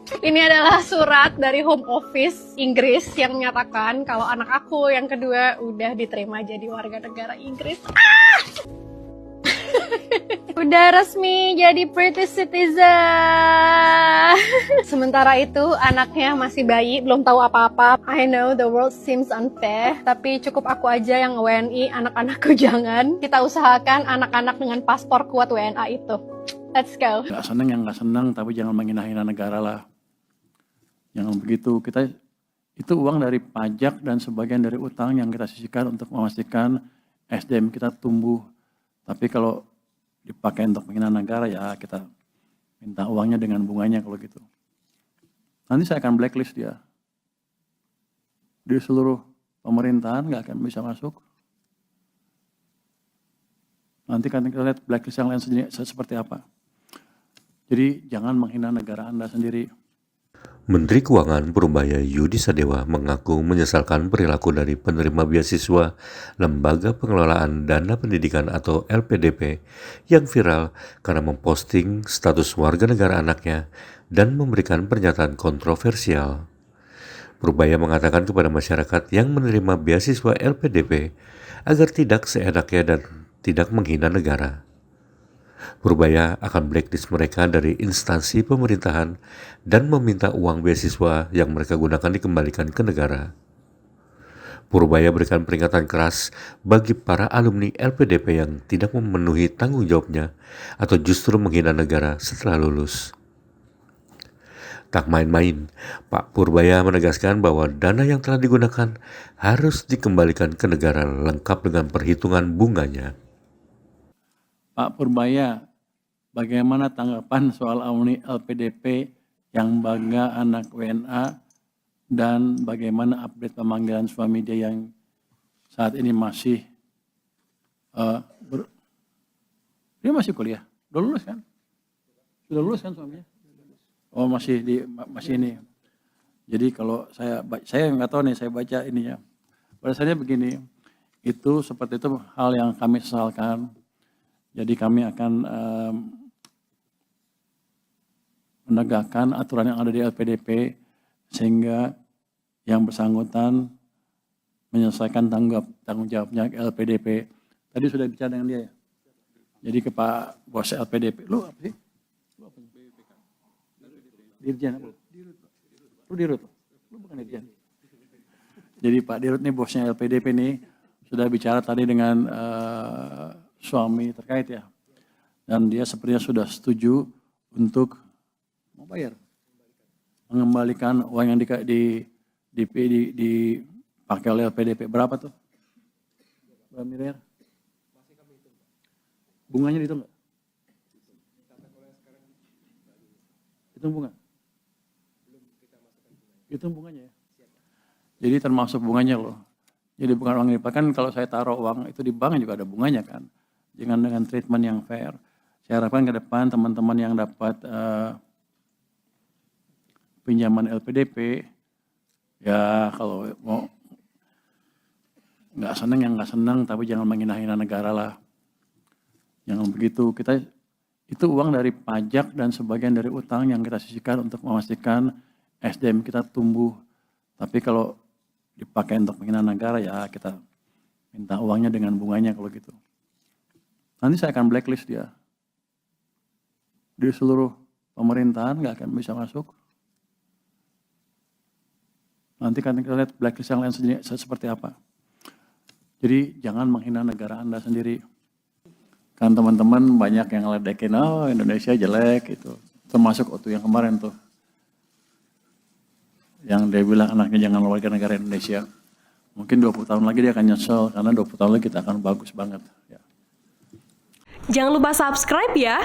Ini adalah surat dari Home Office Inggris yang menyatakan kalau anak aku yang kedua udah diterima jadi warga negara Inggris. Udah resmi jadi British citizen. Sementara itu anaknya masih bayi, belum tahu apa-apa. I know the world seems unfair, tapi cukup aku aja yang WNI, anak-anakku jangan. Kita usahakan anak-anak dengan paspor kuat WNA itu. Let's go. Nggak seneng yang nggak seneng, tapi jangan menghina-hina negara lah. Jangan begitu. Kita itu uang dari pajak dan sebagian dari utang yang kita sisihkan untuk memastikan SDM kita tumbuh. Tapi kalau dipakai untuk menghina negara, ya kita minta uangnya dengan bunganya kalau gitu. Nanti saya akan blacklist dia. Di seluruh pemerintahan nggak akan bisa masuk. Nanti kan kita lihat blacklist yang lain sendiri seperti apa. Jadi jangan menghina negara Anda sendiri. Menteri Keuangan Purbaya Yudi Sadewa mengaku menyesalkan perilaku dari penerima beasiswa Lembaga Pengelolaan Dana Pendidikan atau LPDP yang viral karena memposting status warga negara anaknya dan memberikan pernyataan kontroversial. Purbaya mengatakan kepada masyarakat yang menerima beasiswa LPDP agar tidak seenaknya dan tidak menghina negara. Purbaya akan blacklist mereka dari instansi pemerintahan dan meminta uang beasiswa yang mereka gunakan dikembalikan ke negara. Purbaya berikan peringatan keras bagi para alumni LPDP yang tidak memenuhi tanggung jawabnya atau justru menghina negara setelah lulus. Tak main-main, Pak Purbaya menegaskan bahwa dana yang telah digunakan harus dikembalikan ke negara lengkap dengan perhitungan bunganya. Pak Purbaya, bagaimana tanggapan soal alumni LPDP yang bangga anak WNA dan bagaimana update pemanggilan suami dia yang saat ini masih dia masih kuliah, udah lulus kan? Sudah lulus kan suaminya? Oh masih ini. Jadi kalau saya nggak tahu nih, saya baca ininya. Pada saatnya begini, itu seperti itu hal yang kami sesalkan. Jadi kami akan menegakkan aturan yang ada di LPDP sehingga yang bersangkutan menyelesaikan tanggung jawabnya ke LPDP. Tadi sudah bicara dengan dia ya. Jadi ke Pak Bos LPDP, lu apa sih? Lu apa? Dirjen apa? Lu Dirut. Lu bukan Dirjen. Jadi Pak Dirut nih bosnya LPDP nih sudah bicara tadi dengan suami terkait ya, dan dia sepertinya sudah setuju untuk mau bayar, mengembalikan uang yang dipakai oleh LPDP. Berapa tuh? Berapa miliar? Bunganya dihitung nggak? Hitung bunga? Hitung bunganya ya. Jadi termasuk bunganya loh. Jadi bukan uang dipakai, kan kalau saya taruh uang itu di bank juga ada bunganya kan. Jangan dengan treatment yang fair. Saya harapkan ke depan teman-teman yang dapat pinjaman LPDP, ya kalau mau nggak seneng yang nggak seneng, tapi jangan menghina-hina negara lah. Jangan begitu. Kita itu uang dari pajak dan sebagian dari utang yang kita sisihkan untuk memastikan SDM kita tumbuh. Tapi kalau dipakai untuk menghina negara, ya kita minta uangnya dengan bunganya kalau gitu. Nanti saya akan blacklist dia. Di seluruh pemerintahan nggak akan bisa masuk. Nanti kan kita lihat blacklist yang lain sendiri seperti apa. Jadi jangan menghina negara Anda sendiri. Kan teman-teman banyak yang ngeledekin, oh Indonesia jelek itu. Termasuk waktu yang kemarin tuh. Yang dia bilang anaknya jangan warga negara Indonesia. Mungkin 20 tahun lagi dia akan nyesel, karena 20 tahun lagi kita akan bagus banget. Ya. Jangan lupa subscribe ya.